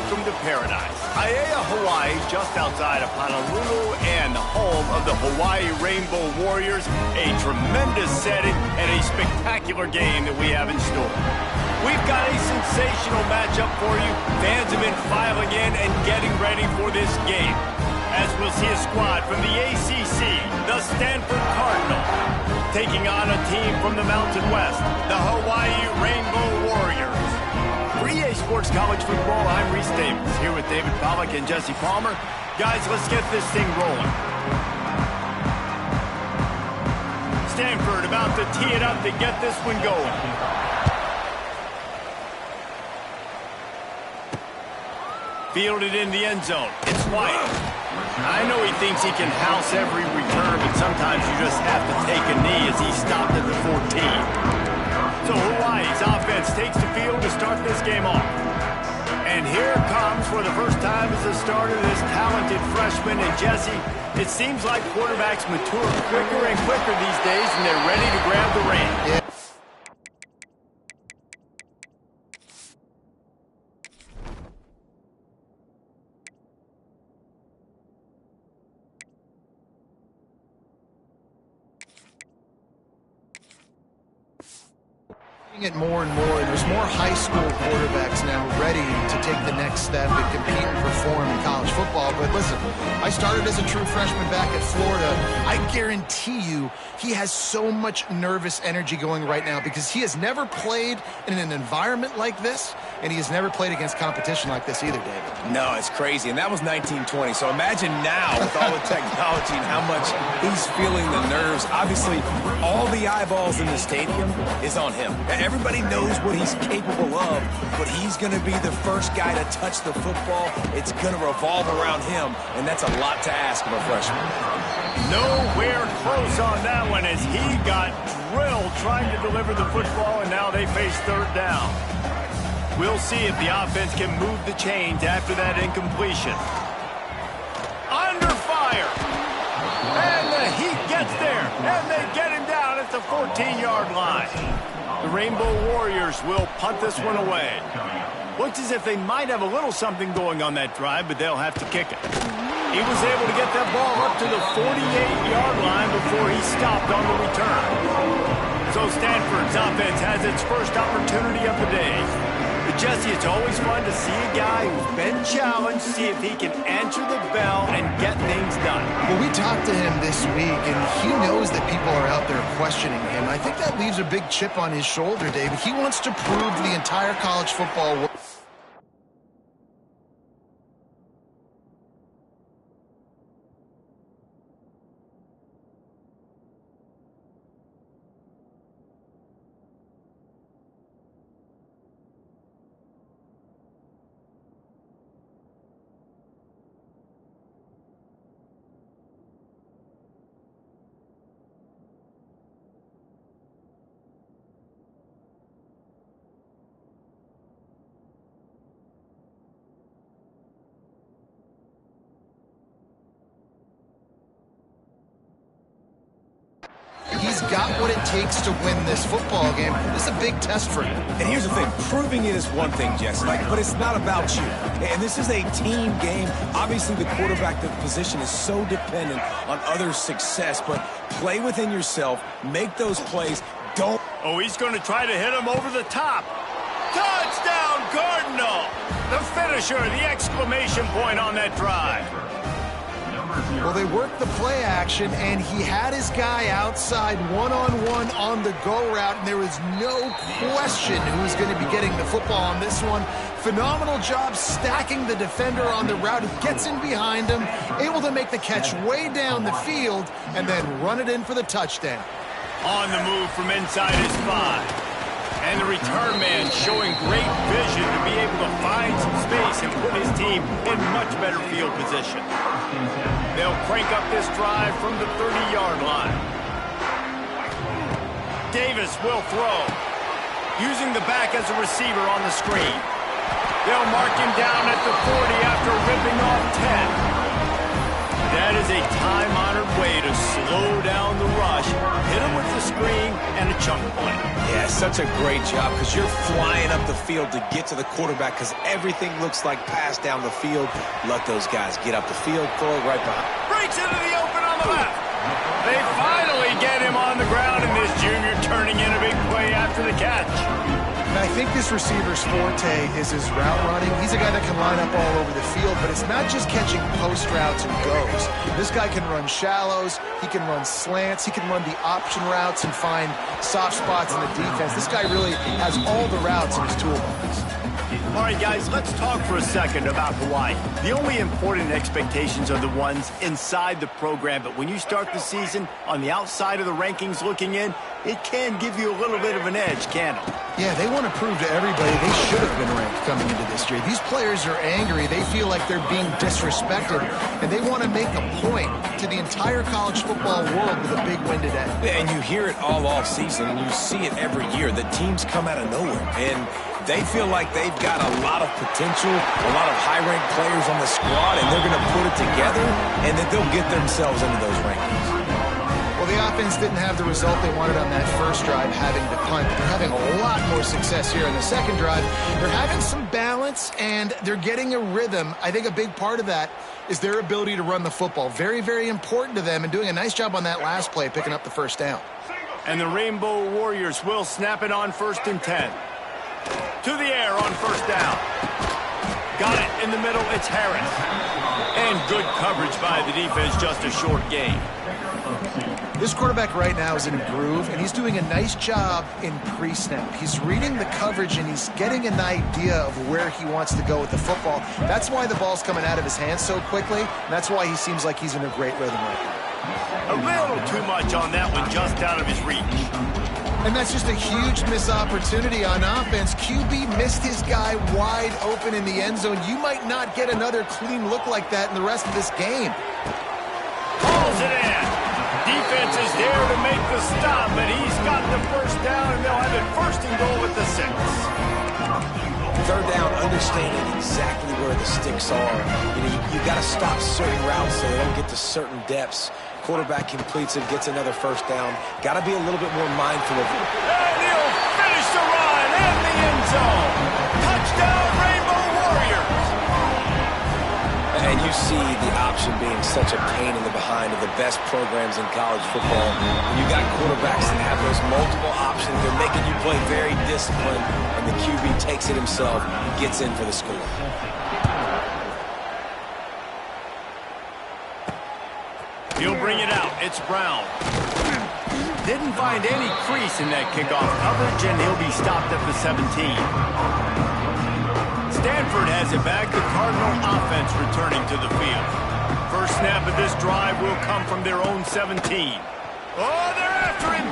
welcome to paradise. Aiea, Hawaii, just outside of Honolulu and the home of the Hawaii Rainbow Warriors. A tremendous setting and a spectacular game that we have in store. We've got a sensational matchup for you. Fans have been filing in and getting ready for this game, as we'll see a squad from the ACC, the Stanford Cardinals, taking on a team from the Mountain West, the Hawaii Rainbow Warriors. For EA Sports College Football, I'm Reese Davis, here with David Pollack and Jesse Palmer. Guys, let's get this thing rolling. Stanford about to tee it up to get this one going. Fielded in the end zone. It's White. I know he thinks he can house every return, but sometimes you just have to take a knee as he stopped at the 14. So Hawaii's offense takes the field to start this game off. And here comes for the first time as the starter, this talented freshman. And Jesse, it seems like quarterbacks mature quicker and quicker these days, and they're ready to grab the reins. Yeah. It more and more. There's more high school quarterbacks now ready to take the next step and compete and perform in college football. But listen, I started as a true freshman back at Florida. I guarantee you he has so much nervous energy going right now because he has never played in an environment like this, and he has never played against competition like this either, David. No, it's crazy, and that was 1920. So imagine now with all the technology and how much he's feeling the nerves. Obviously, all the eyeballs in the stadium is on him. Everybody knows what he's capable of, but he's going to be the first guy to touch the football. It's going to revolve around him, and that's a lot to ask of a freshman. Nowhere close on that one as he got drilled trying to deliver the football, and now they face third down. We'll see if the offense can move the chains after that incompletion. Under fire. And the Heat gets there, and they get him down at the 14-yard line. The Rainbow Warriors will punt this one away. Looks as if they might have a little something going on that drive, but they'll have to kick it. He was able to get that ball up to the 48-yard line before he stopped on the return. So Stanford's offense has its first opportunity of the day. But Jesse, it's always fun to see a guy who's been challenged, see if he can answer the bell and get things done. Well, we talked to him this week, and he knows that people are out there questioning him. I think that leaves a big chip on his shoulder, David. He wants to prove to the entire college football world. He's got what it takes to win this football game. This is a big test for him. And here's the thing. Proving it is one thing, Jesse, but it's not about you. And this is a team game. Obviously, the quarterback position is so dependent on others' success, but play within yourself. Make those plays. Don't. Oh, he's going to try to hit him over the top. Touchdown, Cardinal! The finisher, the exclamation point on that drive. Well, they worked the play action, and he had his guy outside one-on-one on the go route, and there was no question who was going to be getting the football on this one. Phenomenal job stacking the defender on the route. He gets in behind him, able to make the catch way down the field, and then run it in for the touchdown. On the move from inside his 5. And the return man showing great vision to be able to find some space and put his team in much better field position. They'll crank up this drive from the 30-yard line. Davis will throw, using the back as a receiver on the screen. They'll mark him down at the 40 after ripping off 10. That is a time-honored way to slow down the rush. Hit him with the screen, and a chunk play. Yeah, such a great job because you're flying up the field to get to the quarterback because everything looks like pass down the field. Let those guys get up the field, throw it right behind. Breaks into the open on the left. They finally get him on the ground, and this junior turning in a big play after the catch. And I think this receiver's forte is his route running. He's a guy that can line up all over the field, but it's not just catching post routes and goes. This guy can run shallows, he can run slants, he can run the option routes and find soft spots in the defense. This guy really has all the routes in his toolbox. All right, guys, let's talk for a second about Hawaii. The only important expectations are the ones inside the program, but when you start the season on the outside of the rankings looking in, it can give you a little bit of an edge, can't it? Yeah, they want to prove to everybody they should have been ranked coming into this year. These players are angry. They feel like they're being disrespected, and they want to make a point to the entire college football world with a big win today. Yeah, and you hear it all off season, and you see it every year. The teams come out of nowhere, and they feel like they've got a lot of potential, a lot of high-ranked players on the squad, and they're going to put it together, and that they'll get themselves into those rankings. Well, the offense didn't have the result they wanted on that first drive, having to punt. They're having a lot more success here in the second drive. They're having some balance, and they're getting a rhythm. I think a big part of that is their ability to run the football. Very, very important to them, and doing a nice job on that last play, picking up the first down. And the Rainbow Warriors will snap it on 1st and 10. To the air on first down. Got it in the middle, it's Harris. And good coverage by the defense, just a short gain. This quarterback right now is in a groove, and he's doing a nice job in pre-snap. He's reading the coverage, and he's getting an idea of where he wants to go with the football. That's why the ball's coming out of his hands so quickly, and that's why he seems like he's in a great rhythm right now. A little too much on that one, just out of his reach. And that's just a huge missed opportunity on offense. QB missed his guy wide open in the end zone. You might not get another clean look like that in the rest of this game. Calls it in. Defense is there to make the stop, but he's got the first down, and they'll have it 1st and goal at the 6. Third down, understanding exactly where the sticks are. You got to stop certain routes so they don't get to certain depths. Quarterback completes it, gets another first down. Got to be a little bit more mindful of it. And he'll finish the run in the end zone. Touchdown, Rainbow Warriors. And you see the option being such a pain in the behind of the best programs in college football. When you got quarterbacks that have those multiple options, they're making you play very disciplined, and the QB takes it himself, gets in for the score. He'll bring it out. It's Brown. Didn't find any crease in that kickoff coverage, and he'll be stopped at the 17. Stanford has it back. The Cardinal offense returning to the field. First snap of this drive will come from their own 17. Oh, they're after him.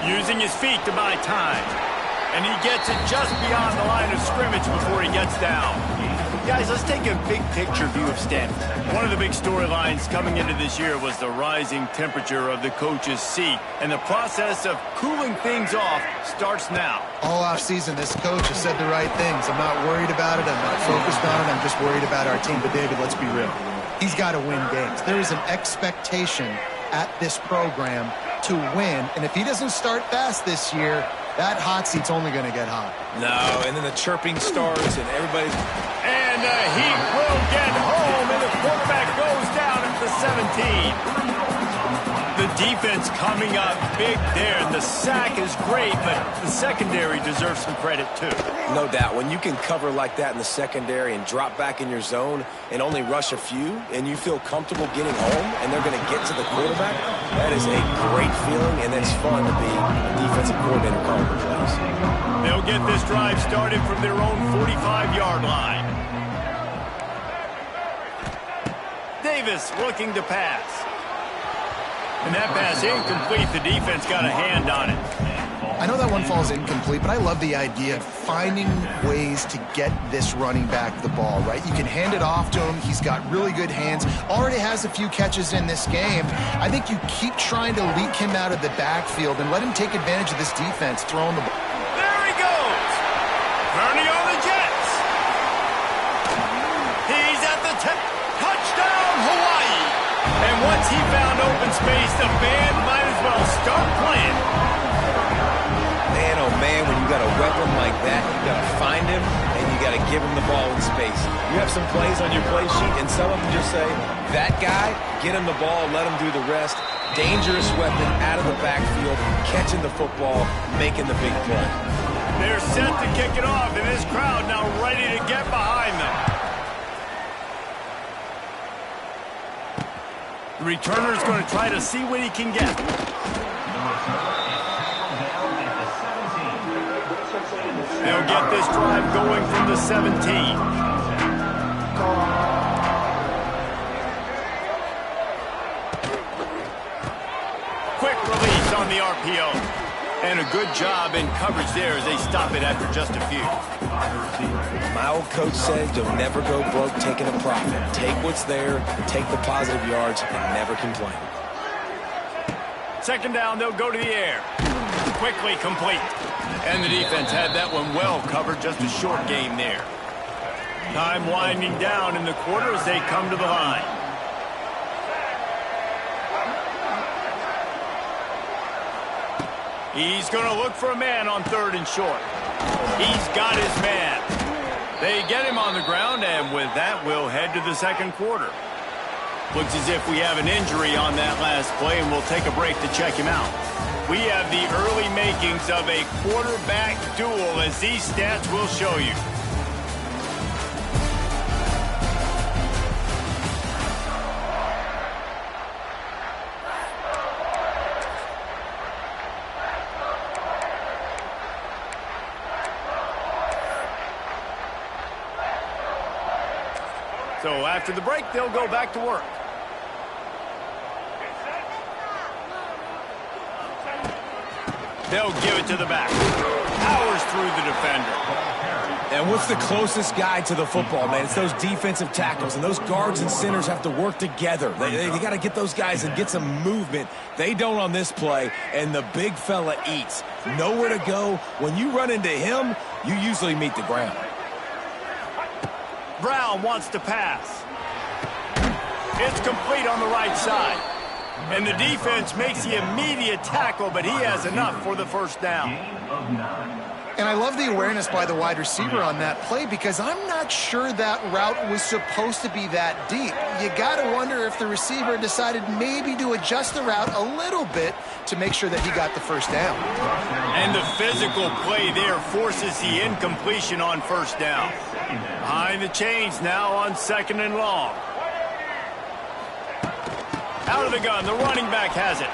Using his feet to buy time. And he gets it just beyond the line of scrimmage before he gets down. Guys, let's take a big picture view of Stanford. One of the big storylines coming into this year was the rising temperature of the coach's seat. And the process of cooling things off starts now. All offseason, this coach has said the right things. I'm not worried about it. I'm not focused on it. I'm just worried about our team. But, David, let's be real. He's got to win games. There is an expectation at this program to win. And if he doesn't start fast this year, that hot seat's only going to get hot. No, and then the chirping starts, and everybody's... And he will get home, and the quarterback goes down at the 17. The defense coming up big there. The sack is great, but the secondary deserves some credit, too. No doubt. When you can cover like that in the secondary and drop back in your zone and only rush a few, and you feel comfortable getting home, and they're going to get to the quarterback, that is a great feeling, and it's fun to be a defensive coordinator calling the plays. They'll get this drive started from their own 45-yard line. Davis looking to pass. And that pass incomplete. The defense got a hand on it. I know that one falls incomplete, but I love the idea of finding ways to get this running back the ball, right? You can hand it off to him. He's got really good hands. Already has a few catches in this game. I think you keep trying to leak him out of the backfield and let him take advantage of this defense throwing the ball. There he goes. Bernie on the Jets. He's at the touchdown, Hawaii. And once he found open space, the band might as well start playing. got a weapon like that, you got to find him, and you got to give him the ball in space. You have some plays on your play sheet, and some of them just say, that guy, get him the ball, let him do the rest. Dangerous weapon out of the backfield, catching the football, making the big play. They're set to kick it off, and this crowd now ready to get behind them. The returner's going to try to see what he can get. They'll get this drive going from the 17. Quick release on the RPO. And a good job in coverage there as they stop it after just a few. My old coach said you'll never go broke taking a profit. Take what's there, take the positive yards, and never complain. Second down, they'll go to the air. Quickly complete. And the defense had that one well covered, just a short game there. Time winding down in the quarter as they come to the line. He's going to look for a man on 3rd and short. He's got his man. They get him on the ground, and with that, we'll head to the second quarter. Looks as if we have an injury on that last play, and we'll take a break to check him out. We have the early makings of a quarterback duel, as these stats will show you. So after the break, they'll go back to work. They'll give it to the back. Powers through the defender. And what's the closest guy to the football, man? It's those defensive tackles, and those guards and centers have to work together. They got to get those guys and get some movement. They don't on this play, and the big fella eats. Nowhere to go. When you run into him, you usually meet the ground. Brown wants to pass. It's complete on the right side. And the defense makes the immediate tackle, but he has enough for the first down. And I love the awareness by the wide receiver on that play, because I'm not sure that route was supposed to be that deep. You got to wonder if the receiver decided maybe to adjust the route a little bit to make sure that he got the first down. And the physical play there forces the incompletion on first down. Behind the chains now on 2nd and long. Out of the gun, the running back has it.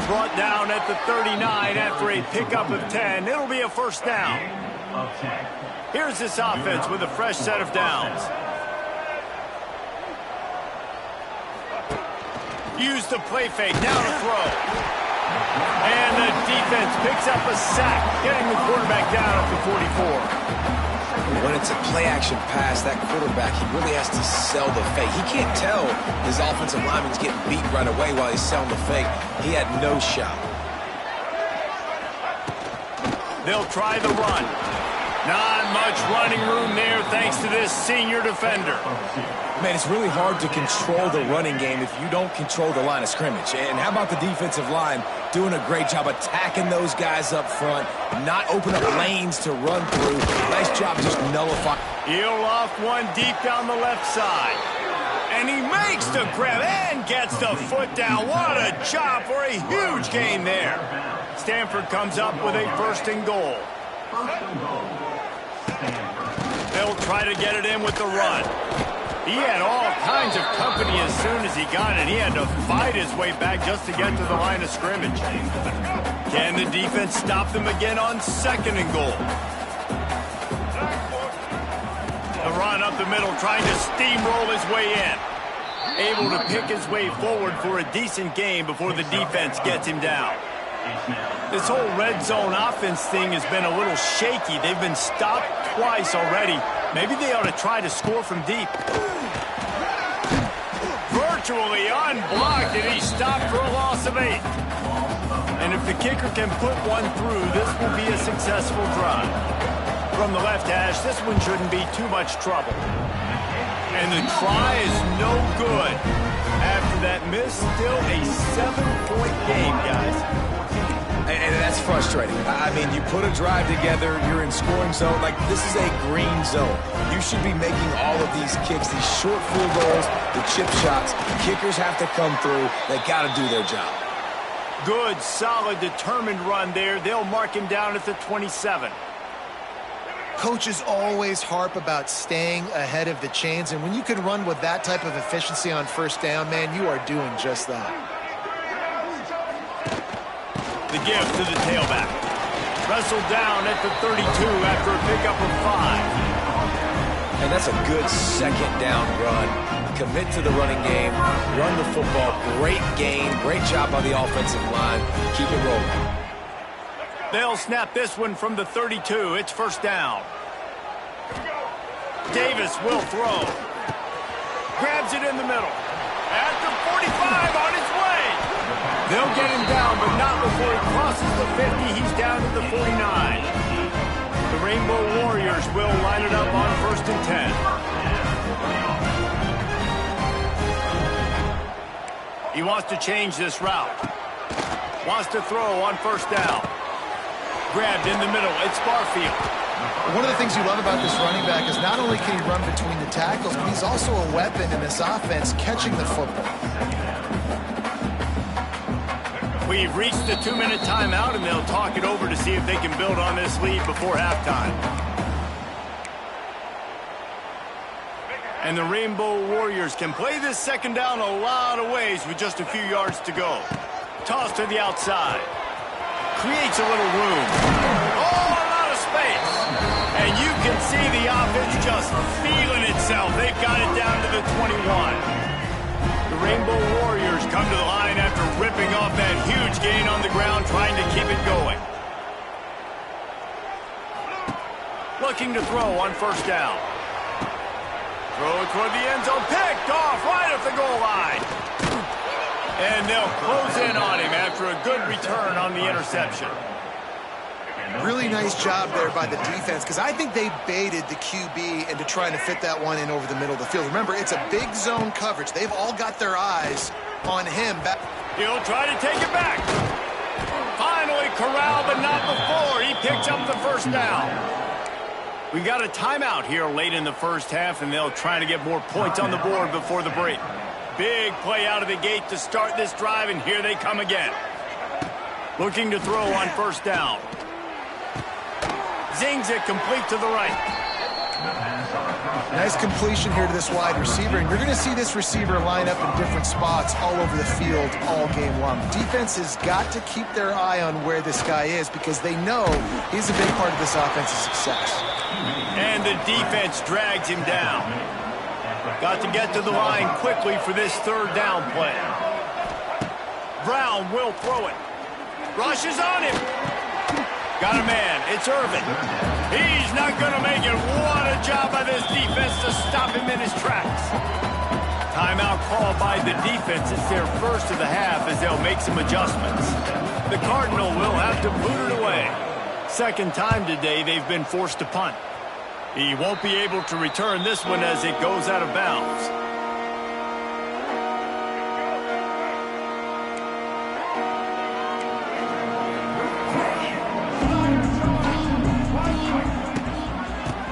Brought down at the 39 after a pickup of 10. It'll be a first down. Here's this offense with a fresh set of downs. Use the play fake, now to throw. And the defense picks up a sack, getting the quarterback down at the 44. When it's a play-action pass, that quarterback, he really has to sell the fake. He can't tell his offensive lineman's getting beat right away while he's selling the fake. He had no shot. They'll try the run. Not much running room there thanks to this senior defender. Man, it's really hard to control the running game if you don't control the line of scrimmage. And how about the defensive line doing a great job attacking those guys up front, not open up lanes to run through. Nice job just nullifying. He'll off one deep down the left side. And he makes the grab and gets the foot down. What a job for a huge gain there. Stanford comes up with a 1st and goal. They'll try to get it in with the run. He had all kinds of company as soon as he got it. He had to fight his way back just to get to the line of scrimmage. Can the defense stop them again on 2nd and goal? The run up the middle, trying to steamroll his way in. Able to pick his way forward for a decent game before the defense gets him down. This whole red zone offense thing has been a little shaky. They've been stopped twice already. Maybe they ought to try to score from deep. Virtually unblocked, and he stopped for a loss of 8. And if the kicker can put one through, this will be a successful drive. From the left hash, this one shouldn't be too much trouble. And the try is no good. After that miss, still a 7-point game, guys. and that's frustrating. I mean, you put a drive together, you're in scoring zone. Like, this is a green zone. You should be making all of these kicks, these short field goals, the chip shots. Kickers have to come through. They got to do their job. Good, solid, determined run there. They'll mark him down at the 27. Coaches always harp about staying ahead of the chains, and when you can run with that type of efficiency on first down, man, you are doing just that. The give to the tailback. Wrestled down at the 32 after a pickup of 5. And that's a good second down run. Commit to the running game, run the football. Great game, great job on the offensive line. Keep it rolling. They'll snap this one from the 32. It's first down. Davis will throw. Grabs it in the middle. At the 45, on his way. They'll get him down, but not before he crosses the 50. He's down to the 49. The Rainbow Warriors will line it up on 1st and 10. He wants to change this route. Wants to throw on first down. Grabbed in the middle. It's Barfield. One of the things you love about this running back is not only can he run between the tackles, but he's also a weapon in this offense catching the football. We've reached the 2-minute timeout, and they'll talk it over to see if they can build on this lead before halftime. And the Rainbow Warriors can play this second down a lot of ways with just a few yards to go. Toss to the outside. Creates a little room. Oh, a lot of space. And you can see the offense just feeling itself. They've got it down to the 21. The Rainbow Warriors come to the line after ripping off that huge gain on the ground, trying to keep it going. Looking to throw on first down. Throw it toward the end zone. Picked off right at the goal line. And they'll close in on him after a good return on the interception. Really nice job there by the defense, because I think they baited the QB into trying to fit that one in over the middle of the field. Remember, it's a big zone coverage. They've all got their eyes on him. He'll try to take it back. Finally corralled, but not before. He picks up the first down. We got a timeout here late in the first half, and they'll try to get more points on the board before the break. Big play out of the gate to start this drive, and here they come again. Looking to throw on first down. Zings it complete to the right. Nice completion here to this wide receiver, and you're going to see this receiver line up in different spots all over the field all game long. Defense has got to keep their eye on where this guy is, because they know he's a big part of this offense's success. And the defense drags him down. Got to get to the line quickly for this third down play. Brown will throw it. Rushes on him. Got a man. It's Irvin. He's not going to make it. What a job by this defense to stop him in his tracks. Timeout called by the defense. It's their first of the half as they'll make some adjustments. The Cardinal will have to boot it away. Second time today they've been forced to punt. He won't be able to return this one as it goes out of bounds.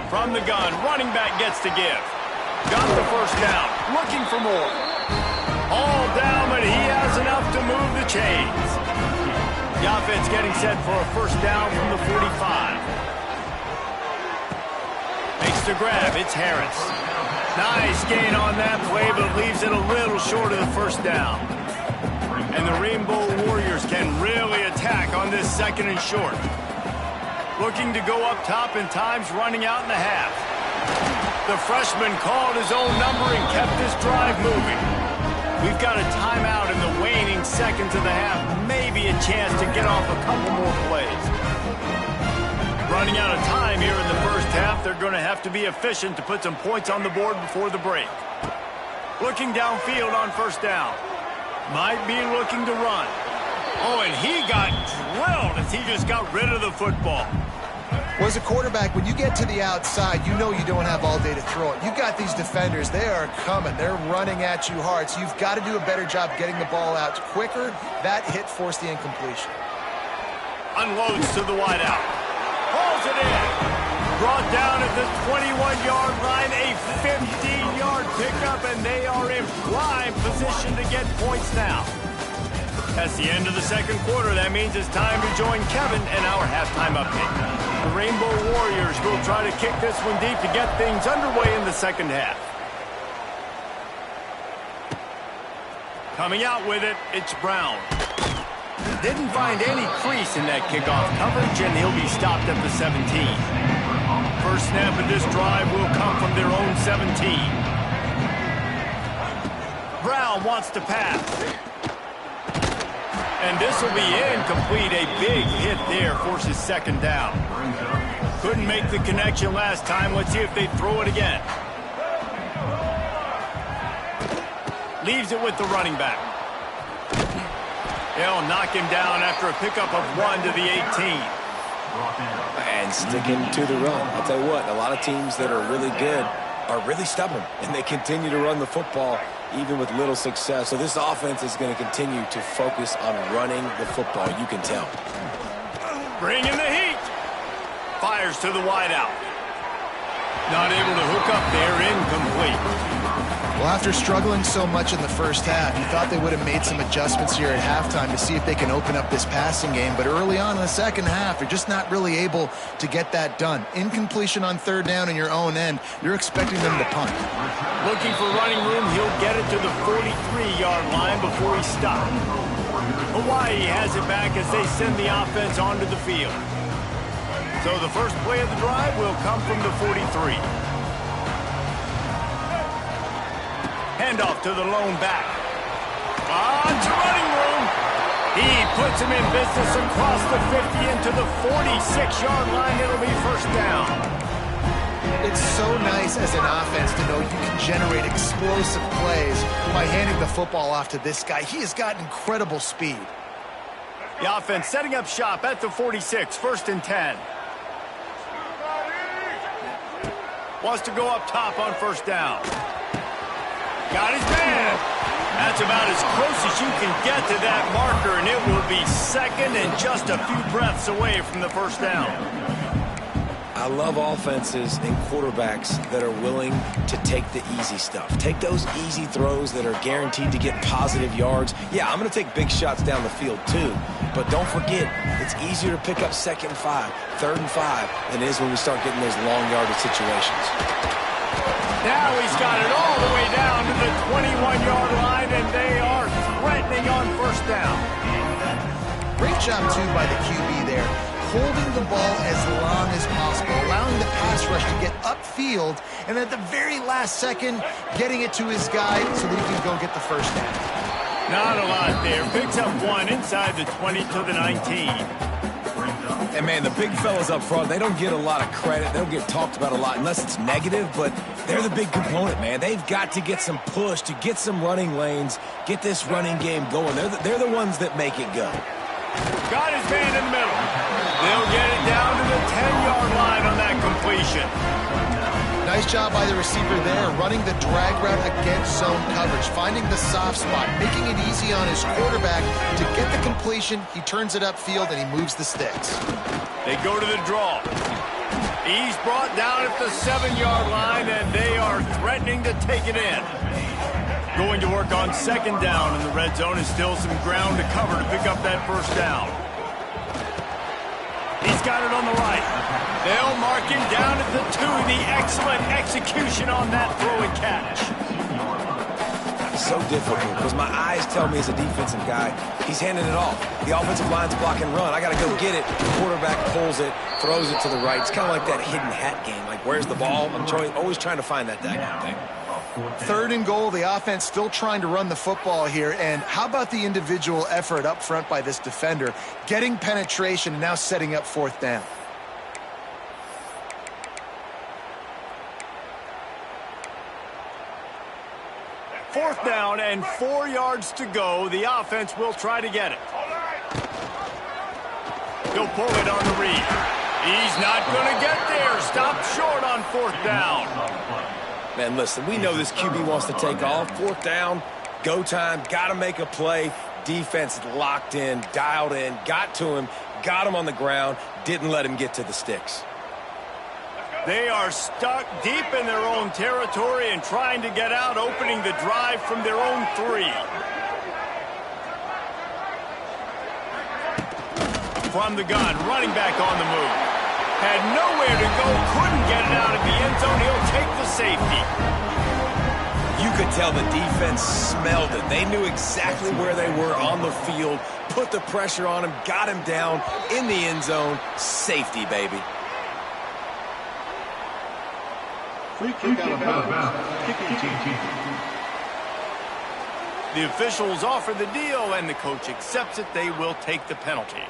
From the gun, running back gets to give. Got the first down, looking for more. All down, but he has enough to move the chains. The offense getting set for a first down from the 45. Makes the grab, it's Harris. Nice gain on that play, but leaves it a little short of the first down. And the Rainbow Warriors can really attack on this second and short. Looking to go up top, and time's running out in the half. The freshman called his own number and kept this drive moving. We've got a timeout in the waning seconds of the half. Maybe a chance to get off a couple more plays. Running out of time here in the first half. They're going to have to be efficient to put some points on the board before the break. Looking downfield on first down. Might be looking to run. Oh, and he got drilled as he just got rid of the football. Well, as a quarterback, when you get to the outside, you know you don't have all day to throw it. You've got these defenders. They are coming. They're running at you hard. So you've got to do a better job getting the ball out quicker. That hit forced the incompletion. Unloads to the wideout. Hauls it in. Brought down at the 21-yard line. A 15-yard pickup, and they are in prime position to get points now. That's the end of the second quarter. That means it's time to join Kevin and our halftime update. The Rainbow Warriors will try to kick this one deep to get things underway in the second half. Coming out with it, it's Brown. Didn't find any crease in that kickoff coverage, and he'll be stopped at the 17. First snap of this drive will come from their own 17. Brown wants to pass. And this will be incomplete. A big hit there forces second down. Couldn't make the connection last time. Let's see if they throw it again. Leaves it with the running back. They'll knock him down after a pickup of 1 to the 18. And sticking to the run. I'll tell you what, a lot of teams that are really good are really stubborn, and they continue to run the football even with little success. So this offense is going to continue to focus on running the football. You can tell. Bringing the heat. Fires to the wideout. Not able to hook up there. Incomplete. Well, after struggling so much in the first half, you thought they would have made some adjustments here at halftime to see if they can open up this passing game. But early on in the second half, they're just not really able to get that done. Incompletion on third down in your own end, you're expecting them to punt. Looking for running room, he'll get it to the 43-yard line before he stopped. Hawaii has it back as they send the offense onto the field. So the first play of the drive will come from the 43. Handoff to the lone back. On to running room. He puts him in business across the 50 into the 46-yard line. It'll be first down. It's so nice as an offense to know you can generate explosive plays by handing the football off to this guy. He has got incredible speed. The offense setting up shop at the 46, first and 10. Wants to go up top on first down. Got his man. That's about as close as you can get to that marker, and it will be second and just a few breaths away from the first down. I love offenses and quarterbacks that are willing to take the easy stuff. Take those easy throws that are guaranteed to get positive yards. Yeah, I'm going to take big shots down the field too, but don't forget, it's easier to pick up second and 5, third and 5 than it is when we start getting those long yardage situations. Now he's got it all the way down to the 21-yard line, and they are threatening on first down. Great job, too, by the QB there, holding the ball as long as possible, allowing the pass rush to get upfield, and at the very last second, getting it to his guy so that he can go get the first down. Not a lot there. Picks up one inside the 20 to the 19. And, man, the big fellas up front, they don't get a lot of credit. They don't get talked about a lot unless it's negative, but they're the big component, man. They've got to get some push, to get some running lanes, get this running game going. They're the ones that make it go. Got his man in the middle. They'll get it down to the 10-yard line on that completion. Nice job by the receiver there, running the drag route against zone coverage, finding the soft spot, making it easy on his quarterback to get the completion. He turns it upfield, and he moves the sticks. They go to the draw. He's brought down at the 7-yard line, and they are threatening to take it in. Going to work on second down in the red zone is still some ground to cover to pick up that first down. He's got it on the right. They'll mark him down at the 2. The excellent execution on that throw and catch. So difficult because my eyes tell me as a defensive guy, he's handing it off. The offensive line's block and run. I got to go get it. The quarterback pulls it, throws it to the right. It's kind of like that hidden hat game. Like, where's the ball? I'm always trying to find that daggone thing. Third and goal, the offense still trying to run the football here. And how about the individual effort up front by this defender, getting penetration and now setting up fourth down. Fourth down and 4 yards to go. The offense will try to get it. He'll pull it on the read. He's not going to get there. Stopped short on fourth down. Man, listen, we know this QB wants to take off. Fourth down, go time, got to make a play. Defense locked in, dialed in, got to him, got him on the ground, didn't let him get to the sticks. They are stuck deep in their own territory and trying to get out, opening the drive from their own 3. From the gun, running back on the move. Had nowhere to go, couldn't get it out of the end zone. He'll take the safety. You could tell the defense smelled it. They knew exactly where they were on the field, put the pressure on him, got him down in the end zone. Safety, baby. Free kick out of bounds. Kicking team. The officials offer the deal, and the coach accepts it. They will take the penalty.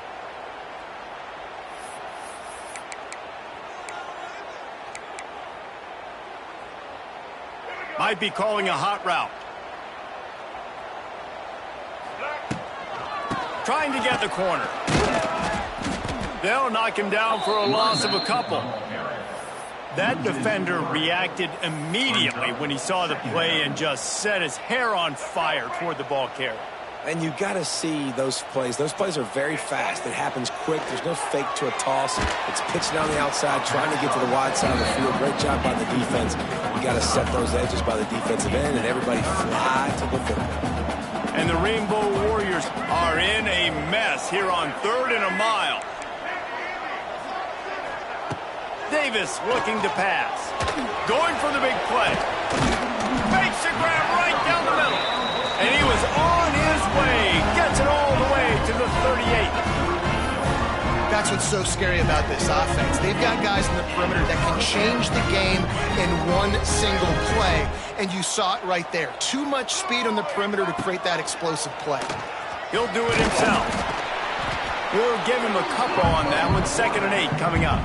Might be calling a hot route. Trying to get the corner. They'll knock him down for a loss of a couple. That defender reacted immediately when he saw the play and just set his hair on fire toward the ball carrier. And you got to see those plays. Those plays are very fast. It happens quick. There's no fake to a toss. It's pitching on the outside, trying to get to the wide side of the field. Great job by the defense. You got to set those edges by the defensive end, and everybody fly to the football. And the Rainbow Warriors are in a mess here on 3rd and a mile. Davis looking to pass. Going for the big play. Makes the grab right down the middle. And he was on his way. Gets it all the way to the 38. That's what's so scary about this offense. They've got guys in the perimeter that can change the game in one single play. And you saw it right there. Too much speed on the perimeter to create that explosive play. He'll do it himself. We'll give him a couple on that one. 2nd and 8 coming up.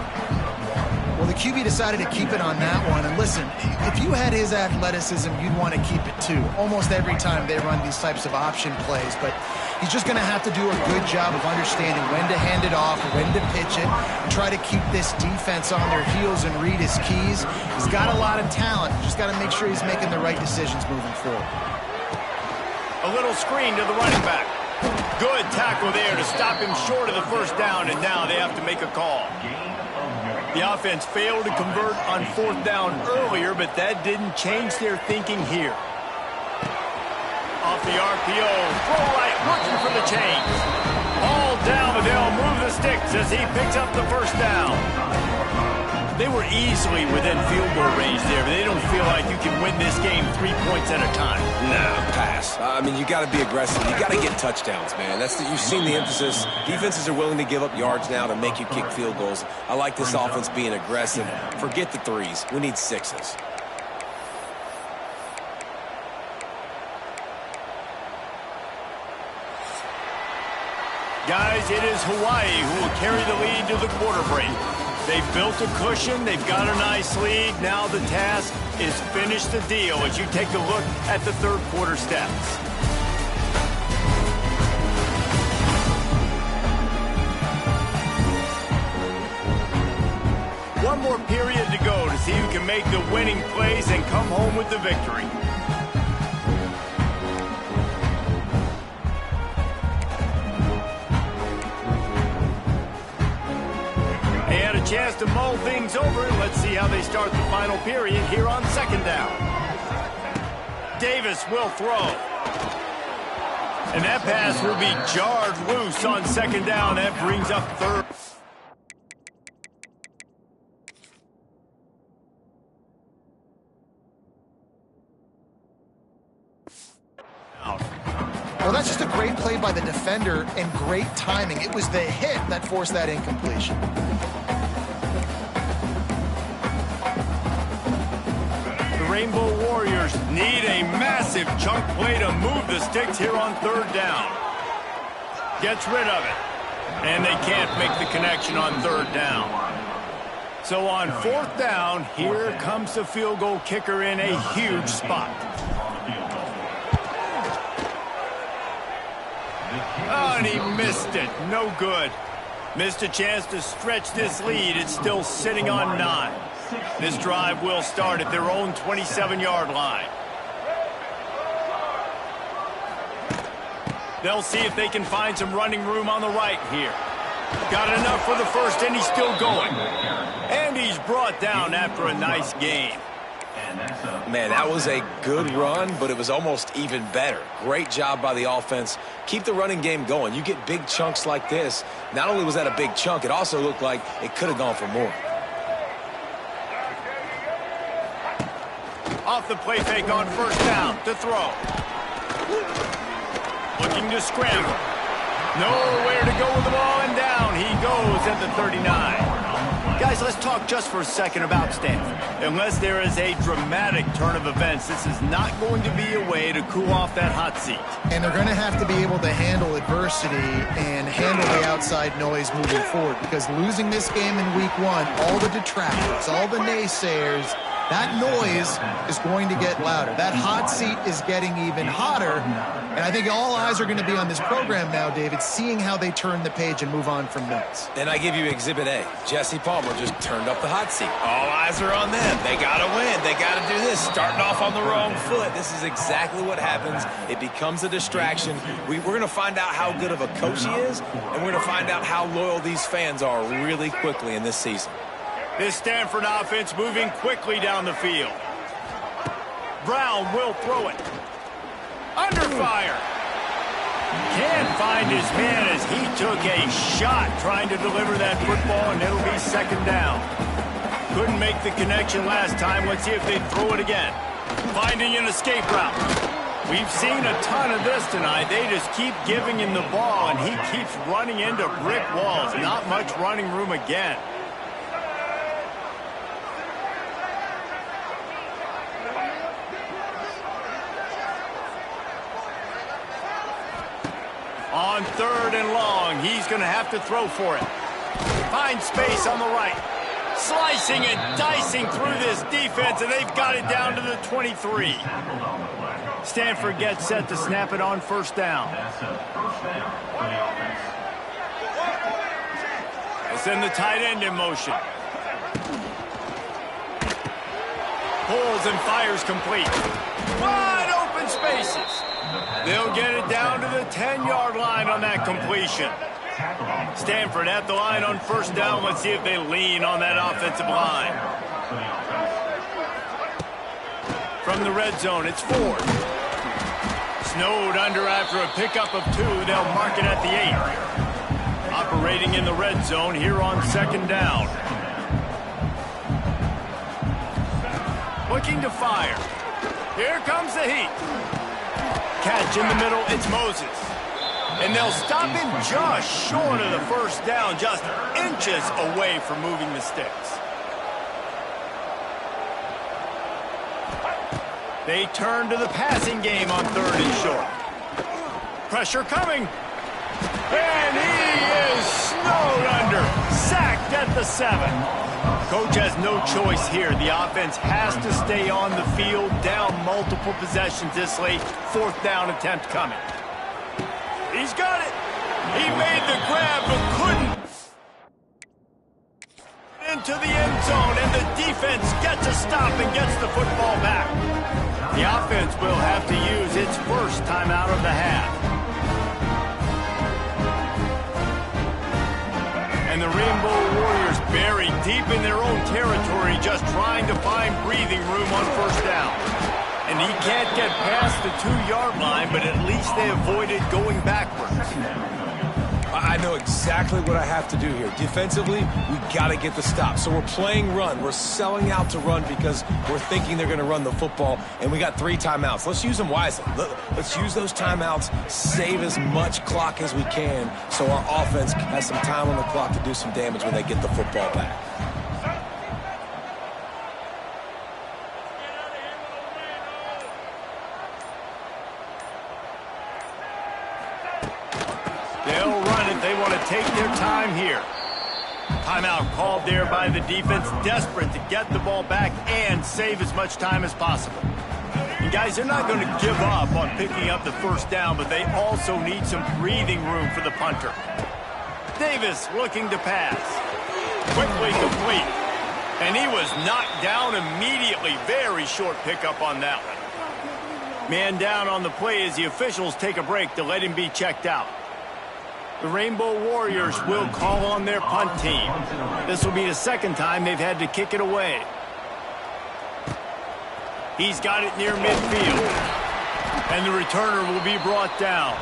Well, the QB decided to keep it on that one. And listen, if you had his athleticism, you'd want to keep it too. Almost every time they run these types of option plays. But he's just going to have to do a good job of understanding when to hand it off, when to pitch it, and try to keep this defense on their heels and read his keys. He's got a lot of talent. Just got to make sure he's making the right decisions moving forward. A little screen to the running back. Good tackle there to stop him short of the 1st down, and now they have to make a call. The offense failed to convert on 4th down earlier, but that didn't change their thinking here. Off the RPO, throw right, looking for the change. All down, but they'll move the sticks as he picks up the 1st down. They were easily within field goal range there, but they don't feel like you can win this game 3 points at a time. Nah, pass. I mean, you got to be aggressive. You got to get touchdowns, man. You've seen the emphasis. Defenses are willing to give up yards now to make you kick field goals. I like this offense being aggressive. Forget the 3s. We need 6s. Guys, it is Hawaii who will carry the lead to the quarter break. They've built a cushion. They've got a nice lead. Now the task is finish the deal as you take a look at the 3rd quarter steps. One more period to go to see who can make the winning plays and come home with the victory. Chance to mull things over. Let's see how they start the final period here on 2nd down. Davis will throw. And that pass will be jarred loose on 2nd down. That brings up 3rd. Well, that's just a great play by the defender and great timing. It was the hit that forced that incompletion. Rainbow Warriors need a massive chunk play to move the sticks here on 3rd down. Gets rid of it. And they can't make the connection on 3rd down. So on 4th down, here comes the field goal kicker in a huge spot. Oh, and he missed it. No good. Missed a chance to stretch this lead. It's still sitting on 9. This drive will start at their own 27-yard line. They'll see if they can find some running room on the right here. Got enough for the first, and he's still going. And he's brought down after a nice gain. Man, that was a good run, but it was almost even better. Great job by the offense. Keep the running game going. You get big chunks like this. Not only was that a big chunk, it also looked like it could have gone for more. Off the play fake on first down to throw. Looking to scramble. Nowhere to go with the ball, and down he goes at the 39. Guys, let's talk just for a second about Stanford. Unless there is a dramatic turn of events, this is not going to be a way to cool off that hot seat. And they're going to have to be able to handle adversity and handle the outside noise moving forward, because losing this game in week 1, all the detractors, all the naysayers, that noise is going to get louder. That hot seat is getting even hotter. And I think all eyes are going to be on this program now, David, seeing how they turn the page and move on from this. And I give you Exhibit A. Jesse Palmer just turned up the hot seat. All eyes are on them. They got to win. They got to do this. Starting off on the wrong foot. This is exactly what happens. It becomes a distraction. We're going to find out how good of a coach he is, and we're going to find out how loyal these fans are really quickly in this season. This Stanford offense moving quickly down the field. Brown will throw it. Under fire. Can't find his man as he took a shot trying to deliver that football, and it'll be second down. Couldn't make the connection last time. Let's see if they throw it again. Finding an escape route. We've seen a ton of this tonight. They just keep giving him the ball, and he keeps running into brick walls. Not much running room again. On third and long, he's going to have to throw for it. Finds space on the right. Slicing and dicing through this defense, and they've got it down to the 23. Stanford gets set to snap it on first down. They'll send the tight end in motion. Pulls and fires complete. Wide open spaces. They'll get it down to the 10-yard line on that completion. Stanford at the line on first down. Let's see if they lean on that offensive line. From the red zone, it's Ford. Snowed under after a pickup of 2. They'll mark it at the 8. Operating in the red zone here on second down. Looking to fire. Here comes the heat. Catch in the middle, it's Moses. And they'll stop him just short of the first down, just inches away from moving the sticks. They turn to the passing game on third and short. Pressure coming. And he is snowed under. Sacked at the 7. Coach has no choice here. The offense has to stay on the field, down multiple possessions this late. Fourth down attempt coming. He's got it. He made the grab, but couldn't. Into the end zone, and the defense gets a stop and gets the football back. The offense will have to use its first timeout of the half. And the Rainbow Warriors buried deep in their own territory, just trying to find breathing room on first down. And he can't get past the 2-yard line, but at least they avoided going backwards. I know exactly what I have to do here. Defensively, we got to get the stop. So we're playing run. We're selling out to run because we're thinking they're going to run the football, and we got 3 timeouts. Let's use them wisely. Let's use those timeouts, save as much clock as we can so our offense has some time on the clock to do some damage when they get the football back. They want to take their time here. Timeout called there by the defense, desperate to get the ball back and save as much time as possible. And guys, they're not going to give up on picking up the first down, but they also need some breathing room for the punter. Davis looking to pass. Quickly complete. And he was knocked down immediately. Very short pickup on that one. Man down on the play as the officials take a break to let him be checked out. The Rainbow Warriors will call on their punt team. This will be the second time they've had to kick it away. He's got it near midfield. And the returner will be brought down.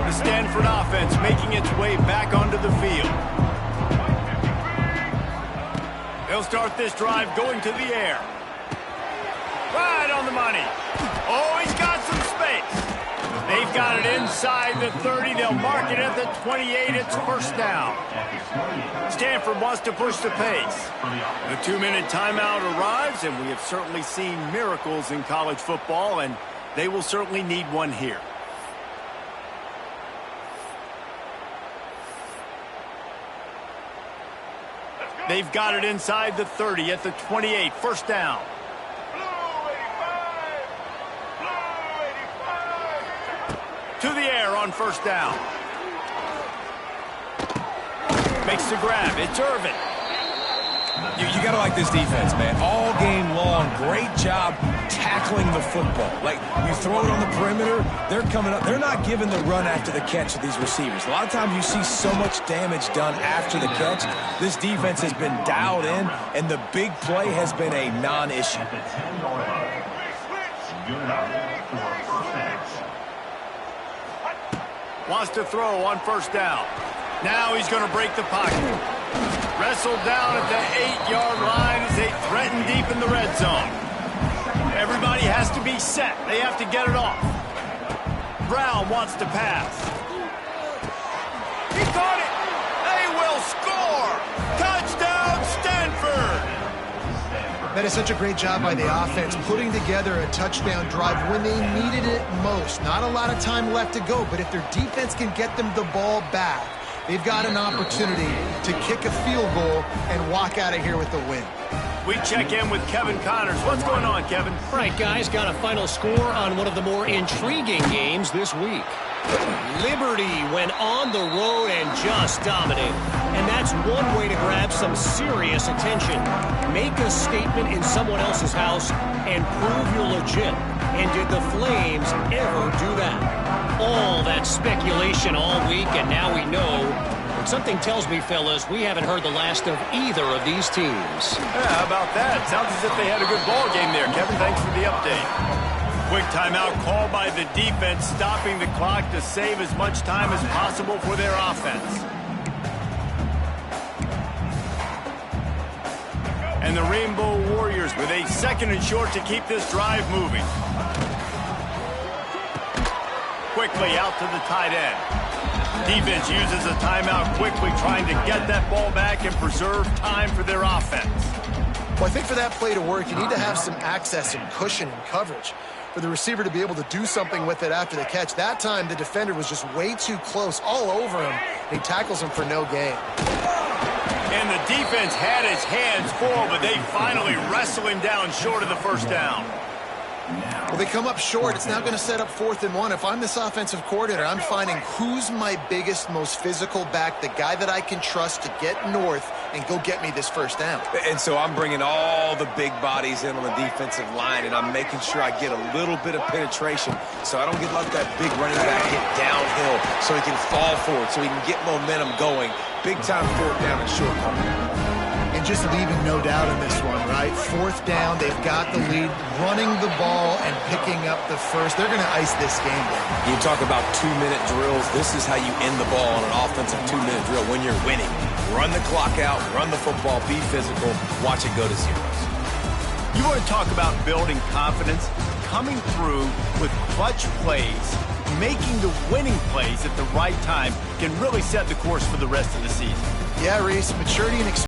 The Stanford offense making its way back onto the field. They'll start this drive going to the air. Right on the money. Oh, he's got some space. They've got it inside the 30. They'll mark it at the 28. It's first down. Stanford wants to push the pace. The 2-minute timeout arrives, and we have certainly seen miracles in college football, and they will certainly need one here. They've got it inside the 30 at the 28. First down. To the air on first down. Makes the grab. It's Irvin. You got to like this defense, man. All game long, great job tackling the football. Like, you throw it on the perimeter, they're coming up. They're not giving the run after the catch to these receivers. A lot of times you see so much damage done after the catch. This defense has been dialed in, and the big play has been a non-issue. Wants to throw on first down. Now he's going to break the pocket. Wrestled down at the 8-yard line as they threaten deep in the red zone. Everybody has to be set. They have to get it off. Brown wants to pass. He caught it. They will score. Touchdown, Stanford. That is such a great job by the offense, putting together a touchdown drive when they needed it most. Not a lot of time left to go, but if their defense can get them the ball back, they've got an opportunity to kick a field goal and walk out of here with the win. We check in with Kevin Connors. What's going on, Kevin? All right, guys, got a final score on one of the more intriguing games this week. Liberty went on the road and just dominated. And that's one way to grab some serious attention. Make a statement in someone else's house and prove you're legit. And did the Flames ever do that? All that speculation all week, and now we know. But something tells me, fellas, we haven't heard the last of either of these teams. Yeah, how about that? Sounds as if they had a good ball game there. Kevin, thanks for the update. Quick timeout called by the defense, stopping the clock to save as much time as possible for their offense. And the Rainbow Warriors with a 2nd and short to keep this drive moving. Quickly out to the tight end. Defense uses a timeout quickly, trying to get that ball back and preserve time for their offense. Well, I think for that play to work, you need to have some access and cushion and coverage for the receiver to be able to do something with it after the catch. That time, the defender was just way too close, all over him. He tackles him for no gain. And the defense had his hands full, but they finally wrestle him down short of the first down. Well, they come up short. It's now going to set up 4th and 1. If I'm this offensive coordinator, I'm finding who's my biggest, most physical back, the guy that I can trust to get north and go get me this first down. And so I'm bringing all the big bodies in on the defensive line, and I'm making sure I get a little bit of penetration so I don't get like that big running back hit downhill so he can fall forward, so he can get momentum going. Big-time 4th down and short corner. And just leaving no doubt in this one, right? 4th down, they've got the lead, running the ball and picking up the first. They're going to ice this game down. You talk about 2-minute drills. This is how you end the ball on an offensive 2-minute drill when you're winning. Run the clock out, run the football, be physical, watch it go to zeros. You want to talk about building confidence? Coming through with clutch plays, making the winning plays at the right time can really set the course for the rest of the season. Yeah, Reese, maturity and experience.